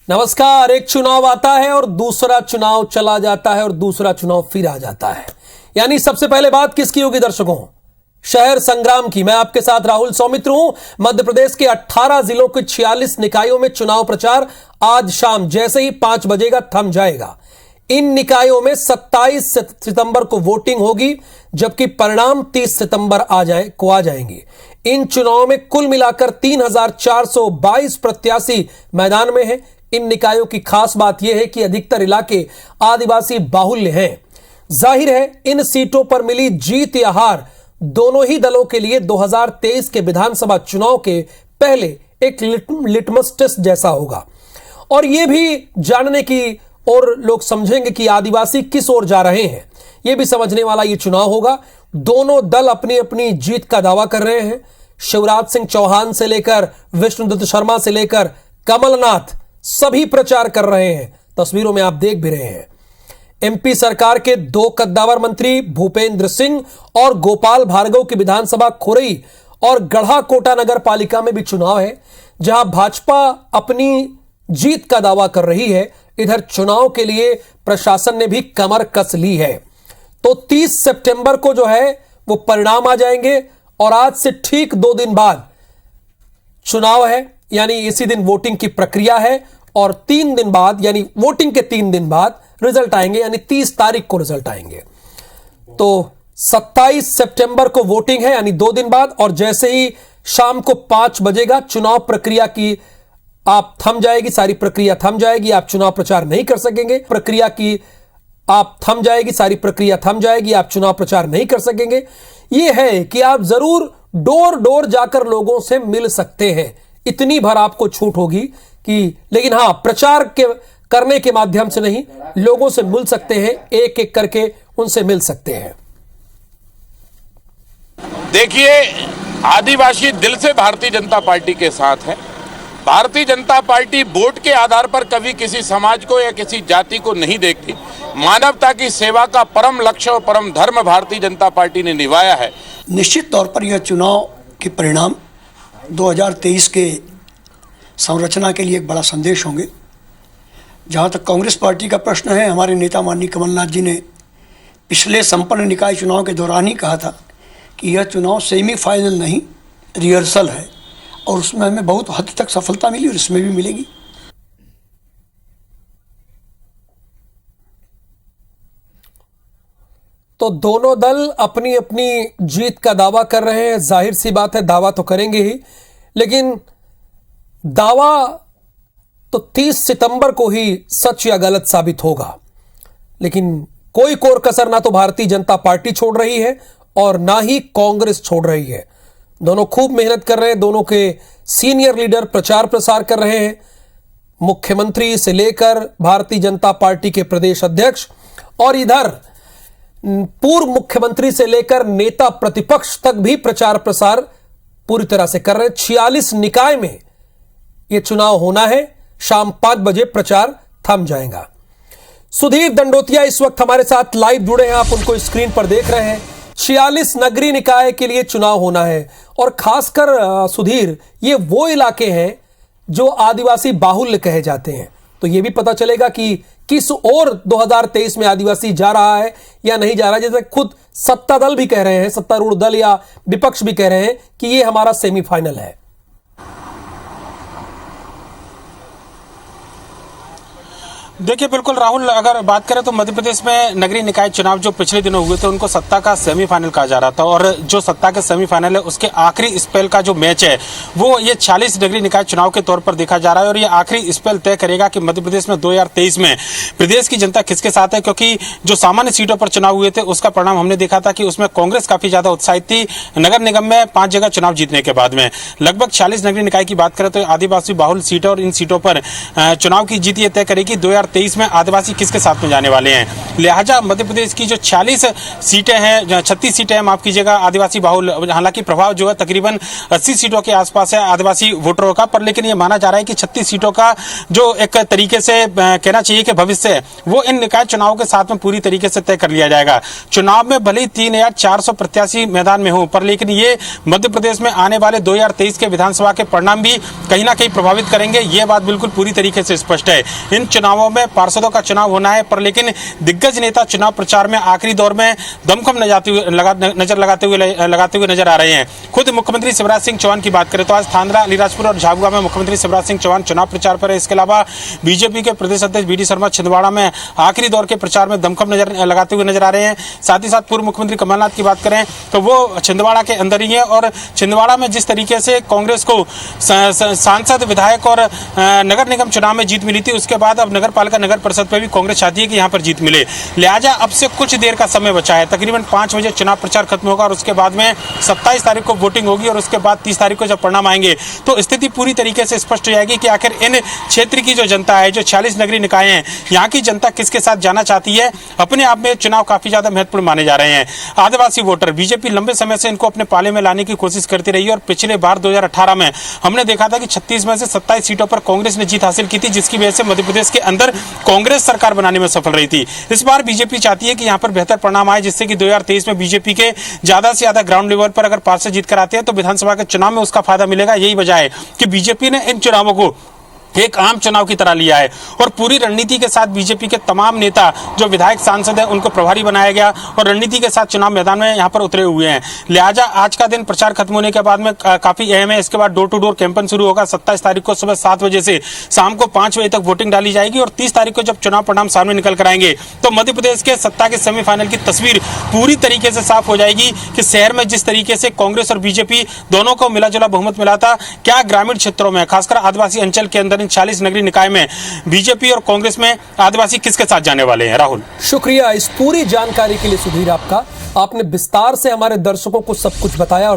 नमस्कार। एक चुनाव आता है और दूसरा चुनाव चला जाता है और दूसरा चुनाव फिर आ जाता है। यानी सबसे पहले बात किसकी होगी दर्शकों? शहर संग्राम की। मैं आपके साथ राहुल सौमित्र हूं। मध्य प्रदेश के 18 जिलों के 46 निकायों में चुनाव प्रचार आज शाम जैसे ही 5 बजेगा थम जाएगा। इन निकायों में 27 सितंबर को वोटिंग होगी, जबकि परिणाम 30 सितंबर आ जाएंगे। इन चुनावों में कुल मिलाकर 3422 प्रत्याशी मैदान में हैं। इन निकायों की खास बात यह है कि अधिकतर इलाके आदिवासी बाहुल्य हैं। जाहिर है इन सीटों पर मिली जीत या हार दोनों ही दलों के लिए 2023 के विधानसभा चुनाव के पहले एक लिटमस टेस्ट जैसा होगा। और यह भी जानने की और लोग समझेंगे कि आदिवासी किस ओर जा रहे हैं, यह भी समझने वाला यह चुनाव होगा। दोनों दल अपनी अपनी जीत का दावा कर रहे हैं। शिवराज सिंह चौहान से लेकर विष्णुदत्त शर्मा से लेकर कमलनाथ सभी प्रचार कर रहे हैं। तस्वीरों में आप देख भी रहे हैं। एमपी सरकार के 2 कद्दावर मंत्री भूपेंद्र सिंह और गोपाल भार्गव की विधानसभा खुरई और गढ़ा कोटा नगर पालिका में भी चुनाव है, जहां भाजपा अपनी जीत का दावा कर रही है। इधर चुनाव के लिए प्रशासन ने भी कमर कस ली है। तो 30 सितंबर को जो है वो परिणाम आ जाएंगे और आज से ठीक 2 दिन बाद चुनाव है, यानी इसी दिन वोटिंग की प्रक्रिया है और 3 दिन बाद यानी वोटिंग के 3 दिन बाद रिजल्ट आएंगे, यानी 30 तारीख को रिजल्ट आएंगे। तो 27 सितंबर को वोटिंग है, यानी 2 दिन बाद, और जैसे ही शाम को 5 बजेगा चुनाव प्रक्रिया की आप थम जाएगी, सारी प्रक्रिया थम जाएगी। आप चुनाव प्रचार नहीं कर सकेंगे। प्रक्रिया की आप थम जाएगी, सारी प्रक्रिया थम जाएगी। आप चुनाव प्रचार नहीं कर सकेंगे। यह है कि आप जरूर डोर डोर जाकर लोगों से मिल सकते हैं, इतनी भर आपको छूट होगी कि, लेकिन हां, प्रचार करने के माध्यम से नहीं, लोगों से मिल सकते हैं, एक एक करके उनसे मिल सकते हैं। देखिए, आदिवासी दिल से भारतीय जनता पार्टी के साथ है। भारतीय जनता पार्टी वोट के आधार पर कभी किसी समाज को या किसी जाति को नहीं देखती। मानवता की सेवा का परम लक्ष्य और परम धर्म भारतीय जनता पार्टी ने निभाया है। निश्चित तौर पर यह चुनाव के परिणाम 2023 के संरचना के लिए एक बड़ा संदेश होंगे। जहाँ तक कांग्रेस पार्टी का प्रश्न है, हमारे नेता माननीय कमलनाथ जी ने पिछले संपन्न निकाय चुनाव के दौरान ही कहा था कि यह चुनाव सेमीफाइनल नहीं, रिहर्सल है, और उसमें हमें बहुत हद तक सफलता मिली और इसमें भी मिलेगी। तो दोनों दल अपनी अपनी जीत का दावा कर रहे हैं। जाहिर सी बात है, दावा तो करेंगे ही, लेकिन दावा तो 30 सितंबर को ही सच या गलत साबित होगा। लेकिन कोई कोर कसर ना तो भारतीय जनता पार्टी छोड़ रही है और ना ही कांग्रेस छोड़ रही है। दोनों खूब मेहनत कर रहे हैं। दोनों के सीनियर लीडर प्रचार प्रसार कर रहे हैं। मुख्यमंत्री से लेकर भारतीय जनता पार्टी के प्रदेश अध्यक्ष और इधर पूर्व मुख्यमंत्री से लेकर नेता प्रतिपक्ष तक भी प्रचार प्रसार पूरी तरह से कर रहे हैं। 46 निकाय में यह चुनाव होना है। शाम 5 बजे प्रचार थम जाएगा। सुधीर दंडोतिया इस वक्त हमारे साथ लाइव जुड़े हैं, आप उनको स्क्रीन पर देख रहे हैं। 46 नगरीय निकाय के लिए चुनाव होना है और खासकर सुधीर, ये वो इलाके हैं जो आदिवासी बाहुल्य कहे जाते हैं। तो ये भी पता चलेगा कि किस ओर 2023 में आदिवासी जा रहा है या नहीं जा रहा है। जैसे खुद सत्ता दल भी कह रहे हैं, सत्तारूढ़ दल या विपक्ष भी कह रहे हैं कि ये हमारा सेमीफाइनल है। देखिए, बिल्कुल राहुल, अगर बात करें तो मध्य प्रदेश में नगरीय निकाय चुनाव जो पिछले दिनों हुए थे उनको सत्ता का सेमीफाइनल कहा जा रहा था, और जो सत्ता के सेमीफाइनल है उसके आखिरी स्पेल का जो मैच है वो ये 46 नगरीय निकाय चुनाव के तौर पर देखा जा रहा है। और ये आखिरी स्पेल तय करेगा कि मध्य प्रदेश में 2023 में प्रदेश की जनता किसके साथ है, क्योंकि जो सामान्य सीटों पर चुनाव हुए थे उसका परिणाम हमने देखा था कि उसमें कांग्रेस काफी ज्यादा उत्साहित थी। नगर निगम में 5 जगह चुनाव जीतने के बाद में लगभग 46 नगरीय निकाय की बात करें तो आदिवासी बाहुल सीटें, और इन सीटों पर चुनाव की जीत ये तय करेगी 2023 में आदिवासी किसके साथ में जाने वाले हैं। लिहाजा मध्य प्रदेश की जो 46 सीटें हैं, 36 सीटें हैं माफ कीजिएगा, आदिवासी बाहुल, हालांकि प्रभाव जो है तकरीबन 80 सीटों के आसपास है आदिवासी वोटरों का, पर लेकिन ये माना जा रहा है कि 36 सीटों का जो एक तरीके से कहना चाहिए कि भविष्य है वो इन निकाय चुनाव के साथ में पूरी तरीके से तय कर लिया जाएगा। चुनाव में भले ही 3400 प्रत्याशी मैदान में हो, पर लेकिन ये मध्य प्रदेश में आने वाले 2023 के विधानसभा के परिणाम भी कहीं ना कहीं प्रभावित करेंगे, ये बात बिल्कुल पूरी तरीके से स्पष्ट है। इन चुनावों में पार्षदों का चुनाव होना है, पर लेकिन दिग्गज नेता चुनाव प्रचार में आखिरी दौर में दमखम नजर लगाते हुए नजर आ रहे हैं। खुद मुख्यमंत्री शिवराज सिंह चौहान की बात करें तो आज थांदला, अलीराजपुर और झाबुआ में मुख्यमंत्री शिवराज सिंह चौहान चुनाव प्रचार पर है। इसके अलावा बीजेपी के प्रदेश अध्यक्ष बीडी शर्मा छिंदवाड़ा में आखिरी दौर के प्रचार में दमखम लगाते हुए नजर आ रहे हैं। साथ ही साथ पूर्व मुख्यमंत्री कमलनाथ की बात करें तो वो छिंदवाड़ा के अंदर ही है, और छिंदवाड़ा में जिस तरीके से कांग्रेस को सांसद, विधायक और नगर निगम चुनाव में जीत मिली थी, उसके बाद अब नगर पालिका, नगर परिषद पे भी कांग्रेस चाहती है कि यहाँ पर जीत मिले। लिहाजा अब से कुछ देर का समय बचा है, तकरीबन 5 बजे चुनाव प्रचार खत्म होगा और उसके बाद में 27 तारीख को वोटिंग होगी और उसके बाद 30 तारीख को जब परिणाम आएंगे तो स्थिति पूरी तरीके से स्पष्ट हो जाएगी कि आखिर इन क्षेत्र की जो जनता है, जो 46 नगरीय निकाय हैं, यहाँ की जनता किसके साथ जाना चाहती है। अपने आप में चुनाव काफी ज्यादा महत्वपूर्ण माने जा रहे हैं। आदिवासी वोटर, बीजेपी लंबे समय से इनको अपने पाले में लाने की कोशिश करती रही है और पिछले बार 2018 में हमने देखा था कि 36 में से 27 सीटों पर कांग्रेस ने जीत हासिल की थी, जिसकी वजह से मध्य प्रदेश के अंदर कांग्रेस सरकार बनाने में सफल रही थी। इस बार बीजेपी चाहती है कि यहाँ पर बेहतर परिणाम आए, जिससे कि 2023 में बीजेपी के ज्यादा से ज्यादा ग्राउंड लेवल पर अगर पार्षद जीत कर आते हैं तो विधानसभा के चुनाव में उसका फायदा मिलेगा। यही वजह है कि बीजेपी ने इन चुनावों को एक आम चुनाव की तरह लिया है और पूरी रणनीति के साथ बीजेपी के तमाम नेता जो विधायक, सांसद हैं, उनको प्रभारी बनाया गया और रणनीति के साथ चुनाव मैदान में यहाँ पर उतरे हुए हैं। लिहाजा आज का दिन प्रचार खत्म होने के बाद में काफी अहम है। इसके बाद डोर टू डोर कैंपेन शुरू होगा। 27 तारीख को सुबह 7 बजे से शाम को 5 बजे तक वोटिंग डाली जाएगी और 30 तारीख को जब चुनाव परिणाम सामने निकल कर आएंगे तो मध्य प्रदेश के सत्ता के सेमीफाइनल की तस्वीर पूरी तरीके से साफ हो जाएगी कि शहर में जिस तरीके से कांग्रेस और बीजेपी दोनों को मिला जुला बहुमत मिला था, क्या ग्रामीण क्षेत्रों में, खासकर आदिवासी अंचल के अंदर इन 40 नगरीय निकाय में बीजेपी और कांग्रेस में आदिवासी किसके साथ जाने वाले हैं। राहुल, शुक्रिया इस पूरी जानकारी के लिए सुधीर आपका। आपने विस्तार से हमारे दर्शकों को सब कुछ बताया।